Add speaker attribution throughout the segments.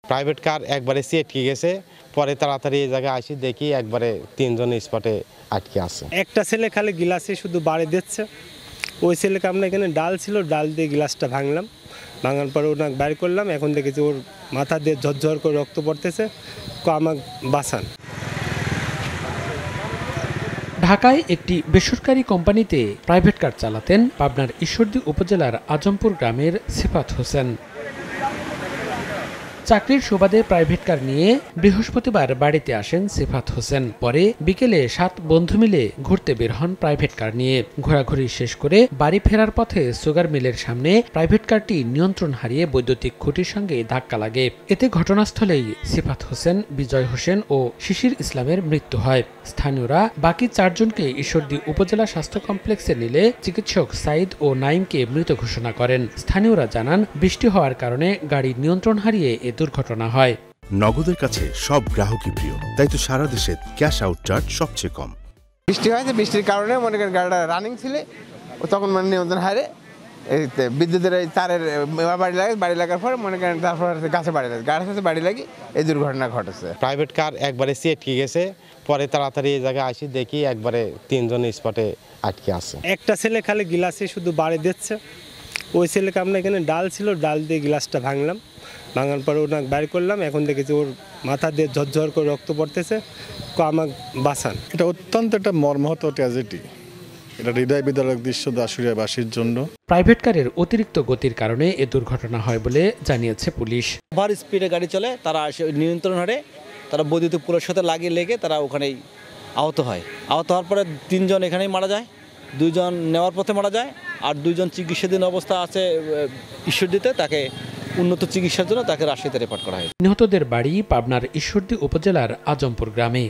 Speaker 1: Private car একবারে ছিটকে গেছে, পরে তাড়াতাড়ি এই জায়গায় আসি দেখি একবারে 3 জন স্পটে আটকে আছে।
Speaker 2: একটা ছেলে খালি গ্লাসে শুধু বাড়ি দিচ্ছে, ওই ছেলেকে আমরা এখানে ডাল ছিল, ডাল দিয়ে গ্লাসটা ভাঙলাম, ভাঙার পরে ওনাকে বাইর করলাম। এখন দেখেছি ওর মাথা দিয়ে ঝরঝর করে রক্ত পড়তেছে, আমাকে বাঁচান।
Speaker 3: ঢাকায় একটি বেসরকারি কোম্পানিতে প্রাইভেট কার চালাতেন পাবনার ঈশ্বরদী উপজেলার আজমপুর গ্রামের সিফাত হোসেন। চাকরির সুবাদে প্রাইভেট কার নিয়ে বৃহস্পতিবার বাড়িতে আসেন সিফাত হোসেন। পরে বিকেলে 7 বন্ধু মিলে ঘুরতে বের হন প্রাইভেট কার নিয়ে। ঘোরাঘুরি শেষ করে বাড়ি ফেরার পথে সুগার মিলের সামনে প্রাইভেট কারটি নিয়ন্ত্রণ হারিয়ে বৈদ্যুতিক খুঁটির সঙ্গে ধাক্কা লাগে। এতে ঘটনাস্থলেই সিফাত হোসেন, বিজয় হোসেন ও শিশির ইসলামের মৃত্যু হয়। স্থানীয়রা বাকি 4 জনকে ঈশ্বরদী উপজেলা স্বাস্থ্য কমপ্লেক্সে নিলে চিকিৎসক সাইদ ও নাইমকে মৃত ঘোষণা করেন। স্থানীয়রা জানান, বৃষ্টি হওয়ার কারণে গাড়ি নিয়ন্ত্রণ হারিয়ে দুর্ঘটনা হয়।
Speaker 4: নগদের কাছে সব গ্রাহকই প্রিয়, তাই তো সারা দেশে ক্যাশ আউট চার্জ সবচেয়ে কম।
Speaker 5: বৃষ্টি হয়েছে, বৃষ্টির কারণে মনে করেন গাড়িটা রানিং ছিল, ও তখন মানে নিয়ন্ত্রণ হারে এই বিদ্যুতের এই তারের বাড়ি লাগার পর মনে করেন তারপর গাছে গাছের সাথে বাড়ি লাগি এই দুর্ঘটনা ঘটেছে।
Speaker 1: প্রাইভেট কার একবারে ছিটকে গেছে, পরে তাড়াতাড়ি এই জায়গায় আসি দেখি একবারে 3 জন স্পটে আটকে আছে।
Speaker 2: একটা ছেলে খালি গ্লাসে শুধু বাড়ি দিচ্ছে, ওই ছেলেকে আমরা এখানে ডাল ছিল, ডাল দিয়ে গ্লাসটা ভাঙলাম, ভাঙার পরে ওনাকে বাইর করলাম। এখন দেখেছি ওর মাথা দিয়ে ঝরঝর করে রক্ত পড়তেছে, আমাকে বাঁচান।
Speaker 6: এটা অত্যন্ত একটা মর্মাহত ট্র্যাজেডি, এটা হৃদয় বিদারক দৃশ্য দাসুরিয়াবাসীর জন্য।
Speaker 3: প্রাইভেট কারের অতিরিক্ত গতির কারণে এ দুর্ঘটনা হয় বলে জানিয়েছে পুলিশ।
Speaker 7: ওভার স্পিডে গাড়ি চলে, তারা নিয়ন্ত্রণ হারে তারা বৈদ্যুতিক পুলের সাথে লেগে তারা ওখানেই আহত হয়। আহত হওয়ার পরে 3 জন এখানেই মারা যায়, 2 জন নেওয়ার পথে মারা যায়, আর 2 জন চিকিৎসাধীন অবস্থা আছে ঈশ্বরদীতে, তাকে উন্নত চিকিৎসার জন্য তাকে রাজশাহীতে রেফার করা হয়।
Speaker 3: নিহতদের বাড়ি পাবনার ঈশ্বরদী উপজেলার আজমপুর গ্রামে।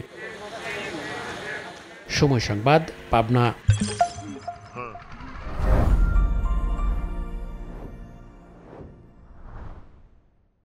Speaker 3: সময় সংবাদ, পাবনা।